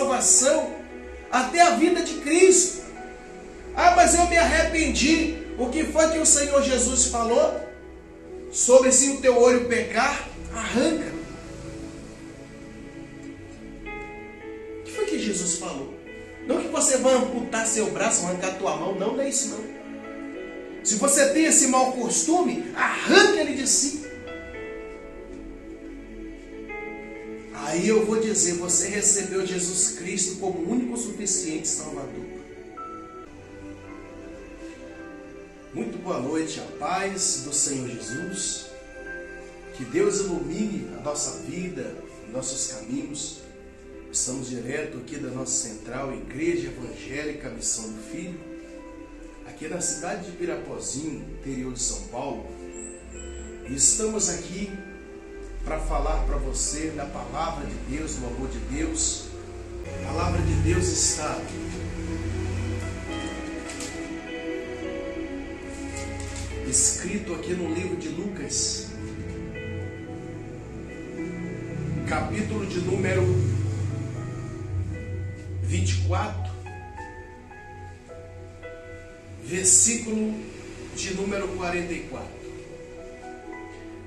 salvação, até a vida de Cristo. Ah, mas eu me arrependi. O que foi que o Senhor Jesus falou? Sobre se o teu olho pecar, arranca. O que foi que Jesus falou? Não que você vai amputar seu braço, arrancar tua mão, não é isso não. Se você tem esse mau costume, arranca ele de si. Aí eu vou dizer, você recebeu Jesus Cristo como o único suficiente Salvador. Muito boa noite, a paz do Senhor Jesus. Que Deus ilumine a nossa vida, nossos caminhos. Estamos direto aqui da nossa central, Igreja Evangélica Missão do Filho, aqui na cidade de Pirapozinho, interior de São Paulo. E estamos aqui para falar para você da palavra de Deus, do amor de Deus. A palavra de Deus está escrito aqui no livro de Lucas, capítulo de número 24, versículo de número 44.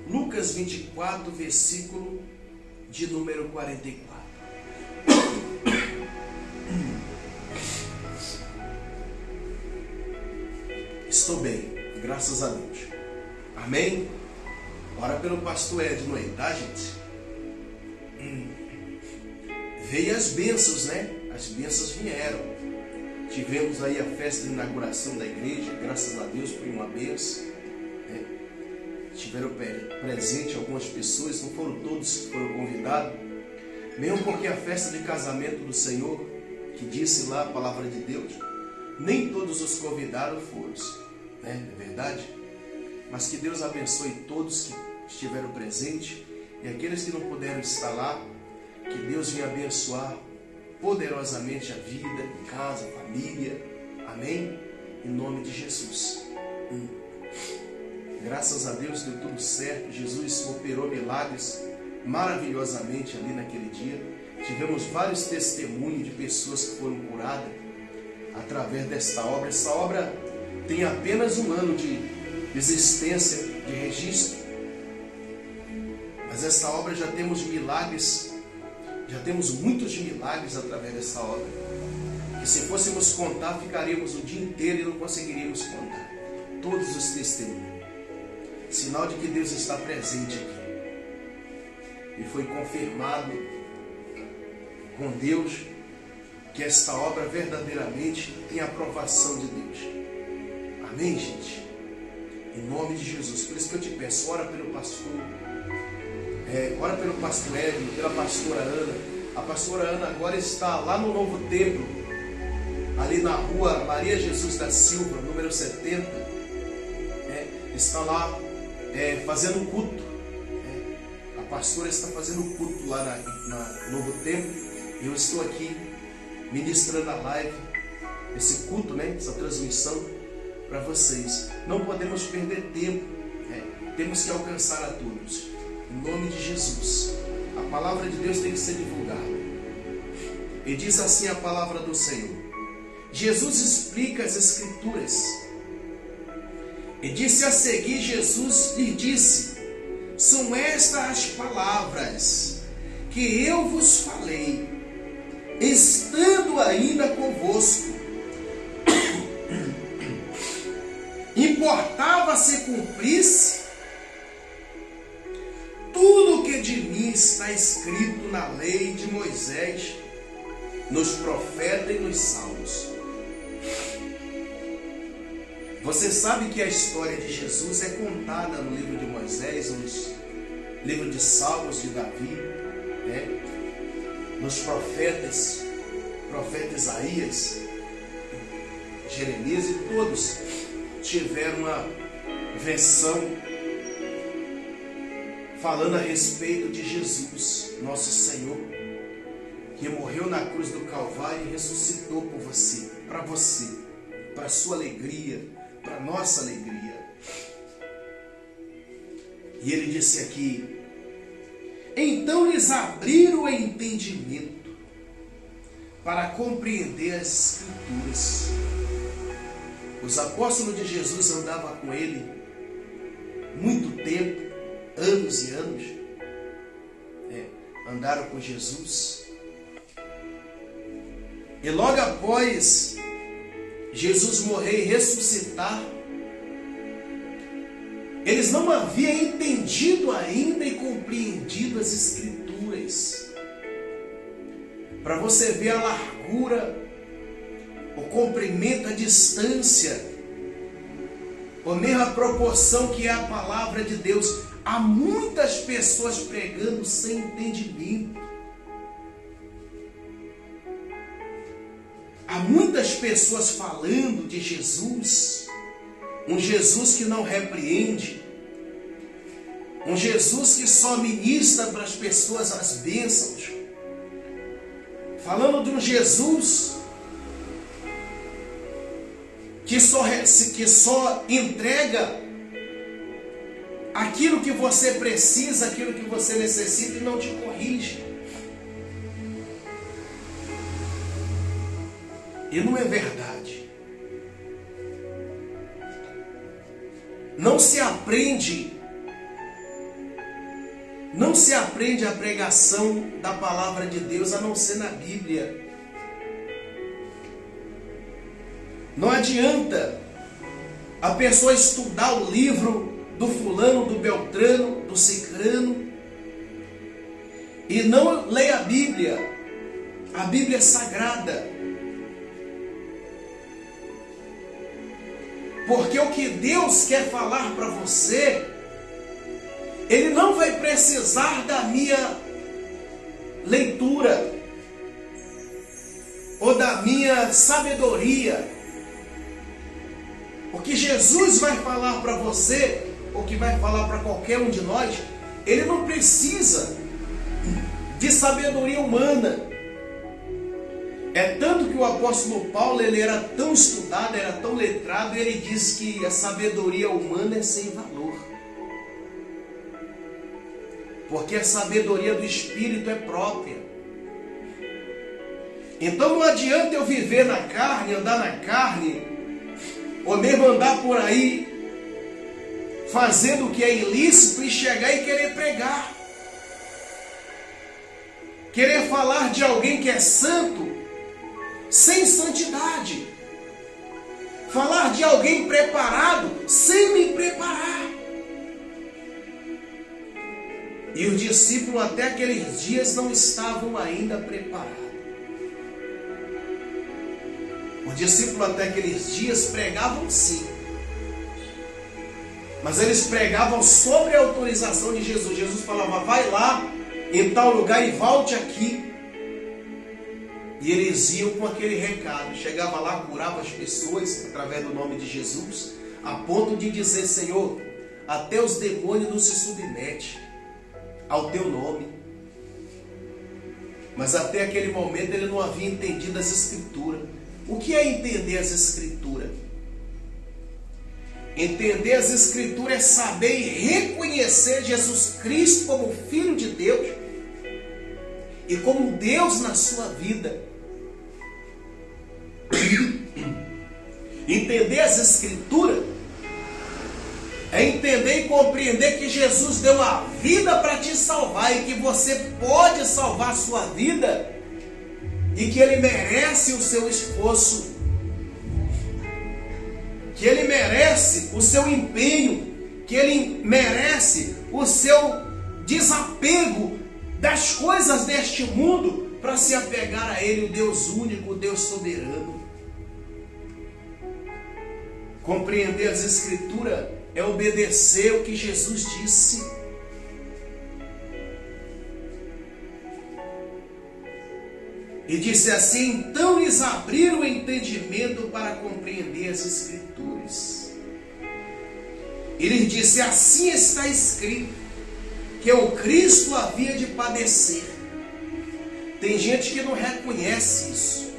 Lucas 24, versículo de número 44. Estou bem, graças a Deus. Amém? Ora pelo pastor Edno aí, tá, gente? Veio as bênçãos, né? As bênçãos vieram. Tivemos aí a festa de inauguração da igreja, graças a Deus foi uma bênção. Né? Tiveram presente algumas pessoas, não foram todos que foram convidados, mesmo porque a festa de casamento do Senhor, que disse lá a palavra de Deus, nem todos os convidados foram, né? É verdade? Mas que Deus abençoe todos que estiveram presentes e aqueles que não puderam estar lá, que Deus venha abençoar poderosamente a vida, casa, família. Amém? Em nome de Jesus. Graças a Deus deu tudo certo. Jesus operou milagres maravilhosamente ali naquele dia. Tivemos vários testemunhos de pessoas que foram curadas através desta obra. Essa obra tem apenas 1 ano de existência, de registro. Mas essa obra já temos milagres, já temos muitos milagres através dessa obra. Que se fôssemos contar, ficaríamos o dia inteiro e não conseguiríamos contar todos os testemunhos. Sinal de que Deus está presente aqui. E foi confirmado com Deus que esta obra verdadeiramente tem a aprovação de Deus. Amém, gente? Em nome de Jesus. Por isso que eu te peço, ora pelo pastor, ora pelo pastor Edno, pela pastora Ana. A pastora Ana agora está lá no novo templo, ali na rua Maria Jesus da Silva, número 70. Está lá fazendo culto. A pastora está fazendo culto lá no novo templo. E eu estou aqui ministrando a live, esse culto, né? Essa transmissão para vocês. Não podemos perder tempo. Temos que alcançar a todos. Em nome de Jesus. A palavra de Deus tem que ser divulgada. E diz assim a palavra do Senhor. Jesus explica as Escrituras. E disse a seguir, Jesus lhe disse: são estas as palavras que eu vos falei, estando ainda convosco. Importava se cumprisse tudo o que de mim está escrito na lei de Moisés, nos profetas e nos salmos. Você sabe que a história de Jesus é contada no livro de Moisés, nos livros de Salmos de Davi, né? Nos profeta Isaías, Jeremias, e todos tiveram uma versão falando a respeito de Jesus, nosso Senhor, que morreu na cruz do Calvário e ressuscitou por você, para a sua alegria, para a nossa alegria. E ele disse aqui: então lhes abriram o entendimento, para compreender as Escrituras. Os apóstolos de Jesus andavam com ele muito tempo, anos e anos. Andaram com Jesus. E logo após Jesus morrer e ressuscitar, eles não haviam entendido ainda e compreendido as Escrituras. Para você ver a largura, o comprimento, a distância, ou mesmo a proporção que é a palavra de Deus. Há muitas pessoas pregando sem entendimento. Há muitas pessoas falando de Jesus, um Jesus que não repreende, um Jesus que só ministra para as pessoas as bênçãos, falando de um Jesus que só entrega aquilo que você precisa, aquilo que você necessita e não te corrige. E não é verdade. Não se aprende a pregação da palavra de Deus a não ser na Bíblia. Não adianta a pessoa estudar o livro do fulano, do beltrano, do cicrano e não ler a Bíblia é sagrada. Porque o que Deus quer falar para você, Ele não vai precisar da minha leitura ou da minha sabedoria. O que Jesus vai falar para você, ou que vai falar para qualquer um de nós, Ele não precisa de sabedoria humana. É tanto que o apóstolo Paulo, ele era tão estudado, era tão letrado, e ele diz que a sabedoria humana é sem valor. Porque a sabedoria do Espírito é própria. Então não adianta eu viver na carne, andar na carne, ou mesmo andar por aí fazendo o que é ilícito e chegar e querer pregar. Querer falar de alguém que é santo sem santidade. Falar de alguém preparado sem me preparar. E os discípulos até aqueles dias não estavam ainda preparados. Os discípulos até aqueles dias pregavam sim. Mas eles pregavam sobre a autorização de Jesus. Jesus falava, vai lá em tal lugar e volte aqui. E eles iam com aquele recado. Chegava lá, curava as pessoas através do nome de Jesus, a ponto de dizer, Senhor, até os demônios não se submetem ao teu nome. Mas até aquele momento ele não havia entendido as Escrituras. O que é entender as Escrituras? Entender as Escrituras é saber e reconhecer Jesus Cristo como Filho de Deus e como Deus na sua vida. Entender as Escrituras é entender e compreender que Jesus deu a vida para te salvar e que você pode salvar a sua vida e que Ele merece o seu esforço, que Ele merece o seu empenho, que Ele merece o seu desapego das coisas deste mundo para se apegar a Ele, o Deus único, o Deus soberano. Compreender as Escrituras é obedecer o que Jesus disse. E disse assim, então lhes abriram o entendimento para compreender as Escrituras. Ele disse, assim está escrito, que o Cristo havia de padecer. Tem gente que não reconhece isso.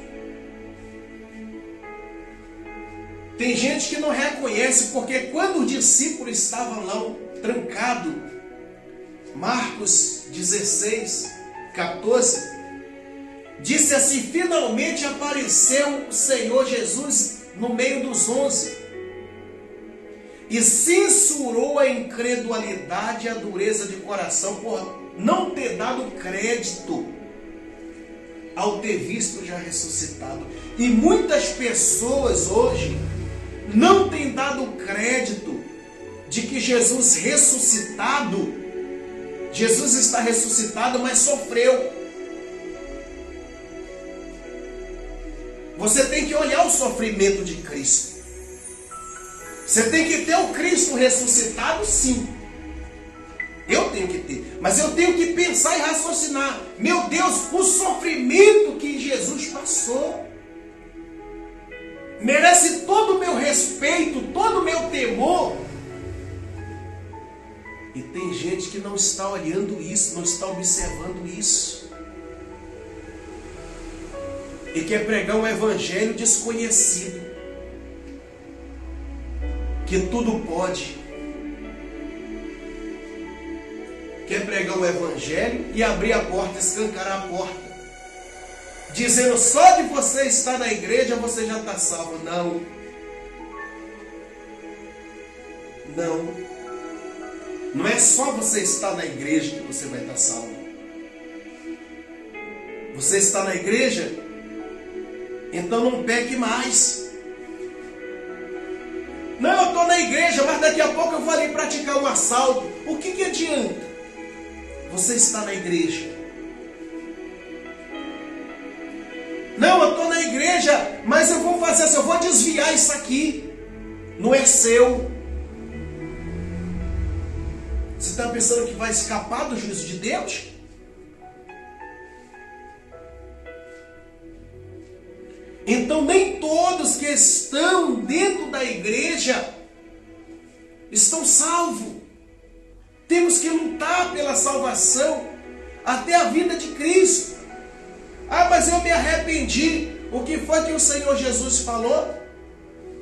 Tem gente que não reconhece, porque quando os discípulos estavam lá trancados, Marcos 16, 14, disse assim: finalmente apareceu o Senhor Jesus no meio dos 11 e censurou a incredulidade e a dureza de coração por não ter dado crédito ao ter visto já ressuscitado. E muitas pessoas hoje não têm dado crédito de que Jesus ressuscitado, Jesus está ressuscitado, mas sofreu. Você tem que olhar o sofrimento de Cristo. Você tem que ter o Cristo ressuscitado, sim. Eu tenho que ter. Mas eu tenho que pensar e raciocinar. Meu Deus, o sofrimento que Jesus passou merece todo o meu respeito, todo o meu temor. E tem gente que não está olhando isso, não está observando isso. E quer pregar um evangelho desconhecido. Que tudo pode. Quer pregar um evangelho e abrir a porta, escancarar a porta. Dizendo só de você estar na igreja você já está salvo. Não. Não. Não é só você estar na igreja que você vai estar salvo. Você está na igreja? Então não peque mais. Não, eu estou na igreja, mas daqui a pouco eu vou ali praticar um assalto. O que adianta? Você está na igreja. Não, eu estou na igreja, mas eu vou fazer assim, eu vou desviar isso aqui. Não é seu. Você está pensando que vai escapar do juízo de Deus? Então nem todos que estão dentro da igreja estão salvos. Temos que lutar pela salvação até a vinda de Cristo. Ah, mas eu me arrependi. O que foi que o Senhor Jesus falou?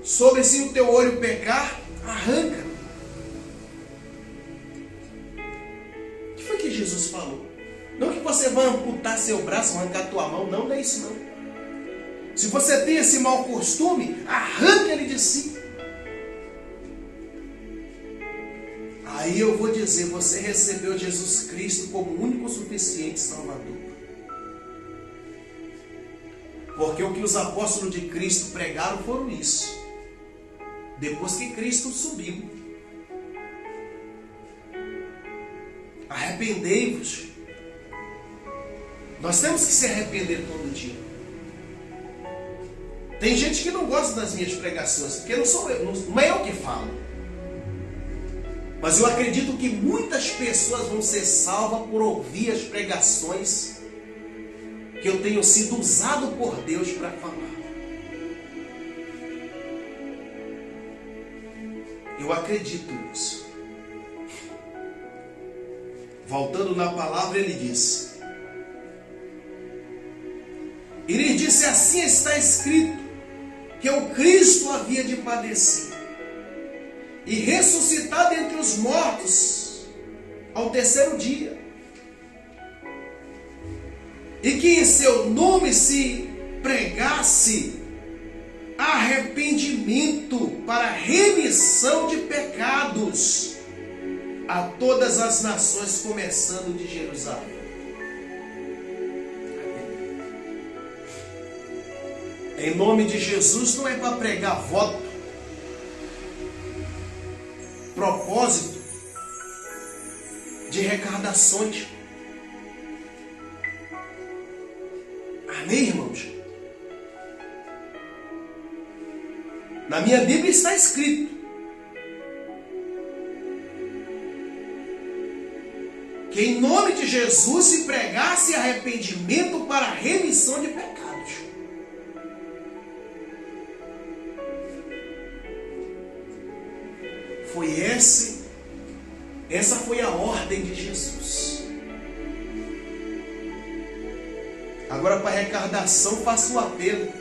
Sobre se o teu olho pecar, arranca. O que foi que Jesus falou? Não que você vai amputar seu braço, arrancar tua mão. Não é isso não. Se você tem esse mau costume, arranca ele de si. Aí eu vou dizer, você recebeu Jesus Cristo como único suficiente Salvador. Porque o que os apóstolos de Cristo pregaram foram isso. Depois que Cristo subiu. Arrependei-vos. Nós temos que se arrepender todo dia. Tem gente que não gosta das minhas pregações, porque não é eu que falo. Mas eu acredito que muitas pessoas vão ser salvas por ouvir as pregações que eu tenho sido usado por Deus para falar. Eu acredito nisso. Voltando na palavra, ele diz: e lhe disse, assim está escrito, que o Cristo havia de padecer e ressuscitar dentre os mortos ao terceiro dia, e que em seu nome se pregasse arrependimento para remissão de pecados a todas as nações, começando de Jerusalém. Em nome de Jesus não é para pregar voto, propósito de recardações. Amém, irmãos? Na minha Bíblia está escrito que em nome de Jesus se pregasse arrependimento para remissão de pecados. Essa foi a ordem de Jesus. Agora, para recardação, faça o apelo.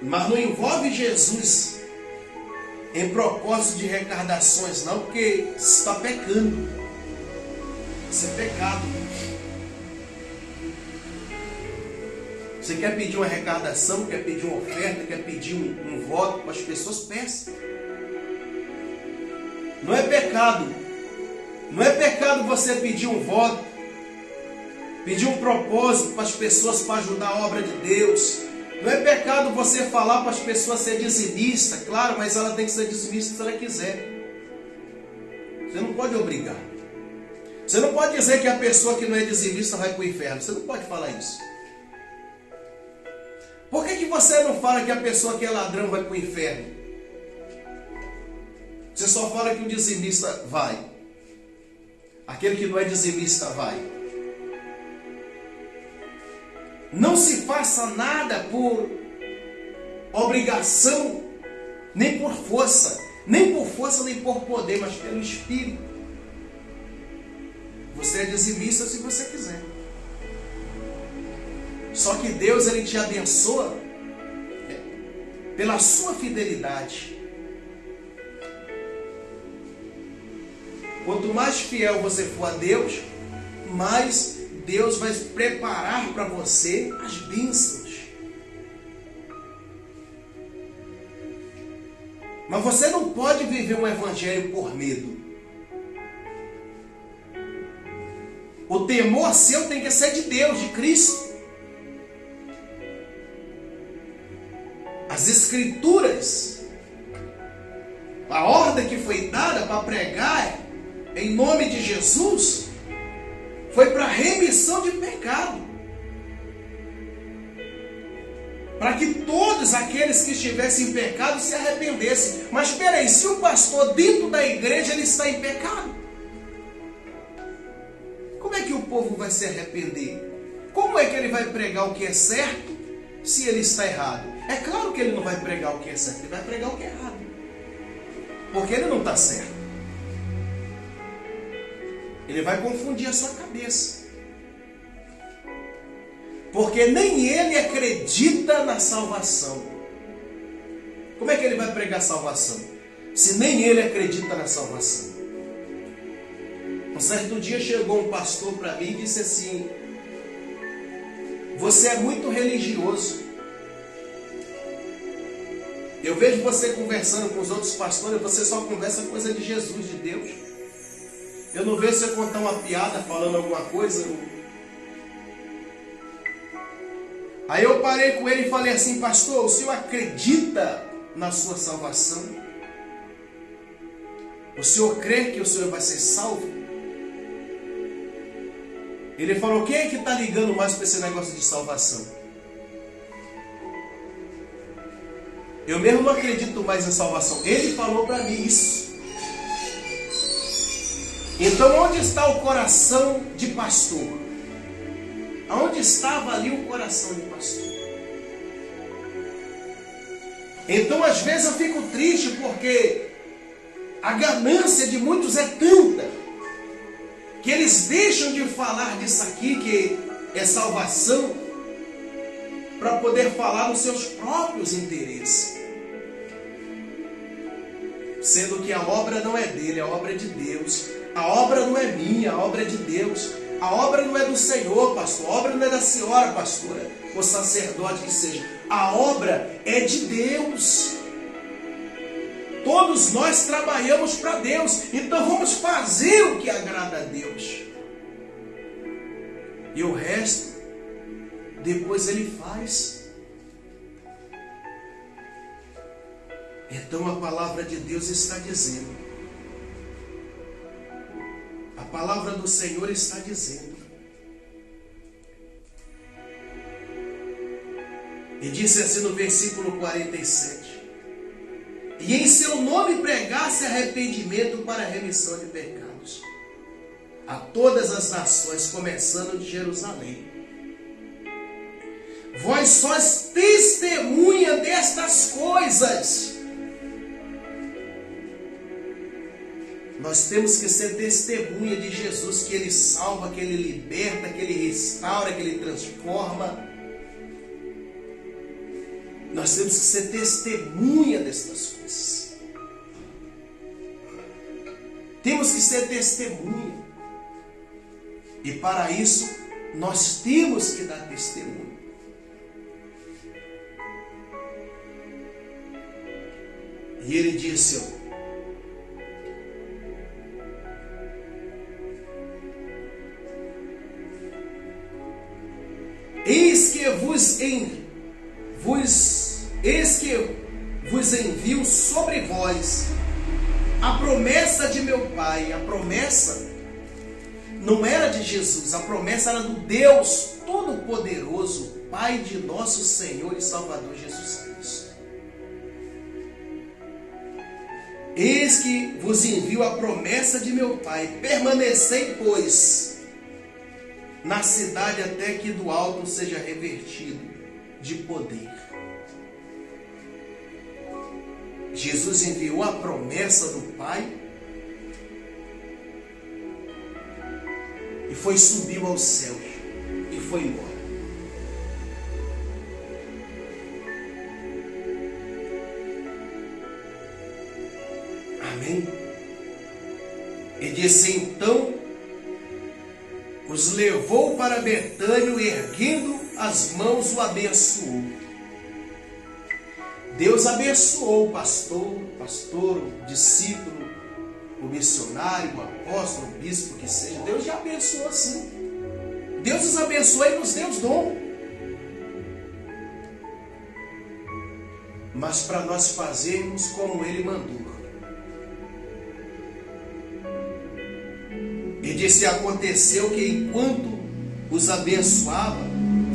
Mas não envolve Jesus em propósito de recardações, não, porque está pecando. Isso é pecado. Você quer pedir uma arrecadação, quer pedir uma oferta, quer pedir um voto para as pessoas, peça. Não é pecado. Não é pecado você pedir um voto, pedir um propósito para as pessoas para ajudar a obra de Deus. Não é pecado você falar para as pessoas ser dizimista, claro, mas ela tem que ser dizimista se ela quiser. Você não pode obrigar. Você não pode dizer que a pessoa que não é dizimista vai para o inferno. Você não pode falar isso. Por que você não fala que a pessoa que é ladrão vai para o inferno? Você só fala que o dizimista vai. Aquele que não é dizimista vai. Não se faça nada por obrigação, nem por força. Nem por força, nem por poder, mas pelo Espírito. Você é dizimista se você quiser. Só que Deus, Ele te abençoa pela sua fidelidade. Quanto mais fiel você for a Deus, mais Deus vai preparar para você as bênçãos. Mas você não pode viver um evangelho por medo. O temor seu tem que ser de Deus, de Cristo. As Escrituras, a ordem que foi dada para pregar em nome de Jesus, foi para remissão de pecado. Para que todos aqueles que estivessem em pecado se arrependessem. Mas espera aí, se o pastor dentro da igreja ele está em pecado, como é que o povo vai se arrepender? Como é que ele vai pregar o que é certo se ele está errado? É claro que ele não vai pregar o que é certo, ele vai pregar o que é errado. Porque ele não está certo. Ele vai confundir a sua cabeça. Porque nem ele acredita na salvação. Como é que ele vai pregar salvação? Se nem ele acredita na salvação. Um certo dia chegou um pastor para mim e disse assim: você é muito religioso. Eu vejo você conversando com os outros pastores, você só conversa coisa de Jesus, de Deus. Eu não vejo você contar uma piada falando alguma coisa. Aí eu parei com ele e falei assim: pastor, o senhor acredita na sua salvação? O senhor crê que o senhor vai ser salvo? Ele falou: quem é que está ligando mais para esse negócio de salvação? Eu mesmo não acredito mais em salvação. Ele falou para mim isso. Então onde está o coração de pastor? Aonde estava ali o coração de pastor? Então às vezes eu fico triste porque a ganância de muitos é tanta que eles deixam de falar disso aqui que é salvação para poder falar nos seus próprios interesses. Sendo que a obra não é dele, a obra é de Deus. A obra não é minha, a obra é de Deus. A obra não é do Senhor, pastor. A obra não é da senhora, pastora, ou sacerdote que seja. A obra é de Deus. Todos nós trabalhamos para Deus. Então vamos fazer o que agrada a Deus. E o resto, depois Ele faz. Então a palavra de Deus está dizendo. A palavra do Senhor está dizendo. E disse assim no versículo 47. E em seu nome pregasse arrependimento para a remissão de pecados a todas as nações, começando de Jerusalém. Vós sois testemunha destas coisas. Nós temos que ser testemunha de Jesus, que Ele salva, que Ele liberta, que Ele restaura, que Ele transforma. Nós temos que ser testemunha destas coisas. Temos que ser testemunha. E para isso, nós temos que dar testemunho. E ele disse: eis que vos envio sobre vós a promessa de meu Pai. A promessa não era de Jesus, a promessa era do Deus Todo-Poderoso, Pai de nosso Senhor e Salvador Jesus Cristo. Eis que vos envio a promessa de meu Pai. Permanecei, pois, na cidade até que do alto seja revertido de poder. Jesus enviou a promessa do Pai e subiu aos céus e foi embora. Amém? E disse: então os levou para Betânia e, erguendo as mãos, o abençoou. Deus abençoou o pastor, o discípulo, o missionário, o apóstolo, o bispo, que seja. Deus já abençoou assim. Deus nos abençoa e nos deu os dons. Mas para nós fazermos como Ele mandou. E disse: aconteceu que enquanto os abençoava,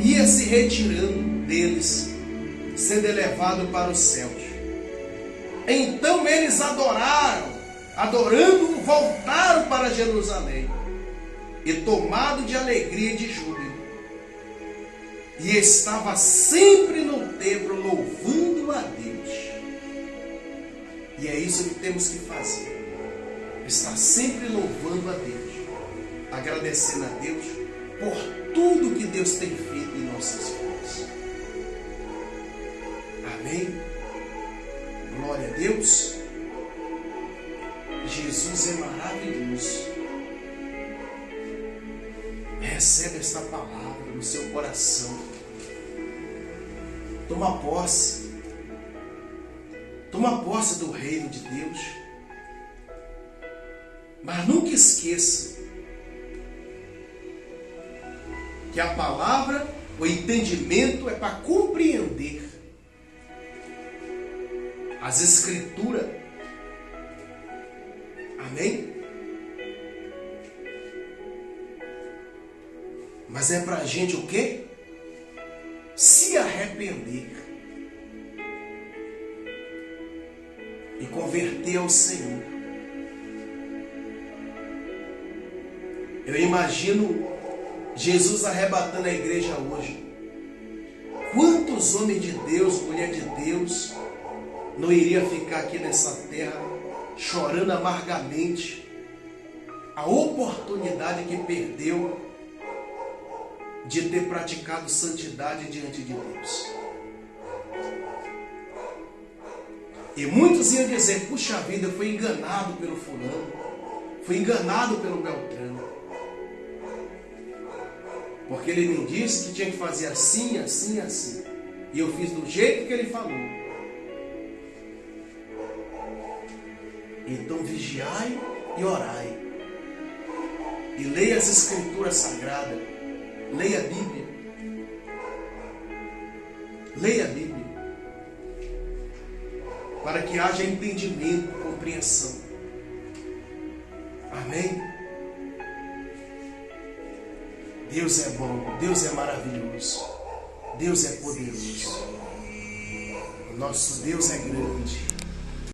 ia se retirando deles, sendo elevado para os céus. Então eles adorando, voltaram para Jerusalém, e tomado de alegria e de júbilo, e estava sempre no templo louvando a Deus. E é isso que temos que fazer, estar sempre louvando a Deus, agradecendo a Deus por tudo que Deus tem feito em nossas vidas. Amém? Glória a Deus. Jesus é maravilhoso. Recebe esta palavra no seu coração. Toma posse. Toma posse do reino de Deus. Mas nunca esqueça que a palavra, o entendimento é para compreender as Escrituras. Amém? Mas é para a gente o quê? Se arrepender e converter ao Senhor. Eu imagino Jesus arrebatando a igreja hoje. Quantos homens de Deus, mulher de Deus, não iria ficar aqui nessa terra chorando amargamente a oportunidade que perdeu de ter praticado santidade diante de Deus. E muitos iam dizer: puxa vida, eu fui enganado pelo fulano, fui enganado pelo Beltrano, porque ele me disse que tinha que fazer assim, assim, assim, e eu fiz do jeito que ele falou. Então vigiai e orai, e leia as Escrituras Sagradas, leia a Bíblia, leia a Bíblia, para que haja entendimento, compreensão. Amém? Deus é bom, Deus é maravilhoso, Deus é poderoso, o nosso Deus é grande.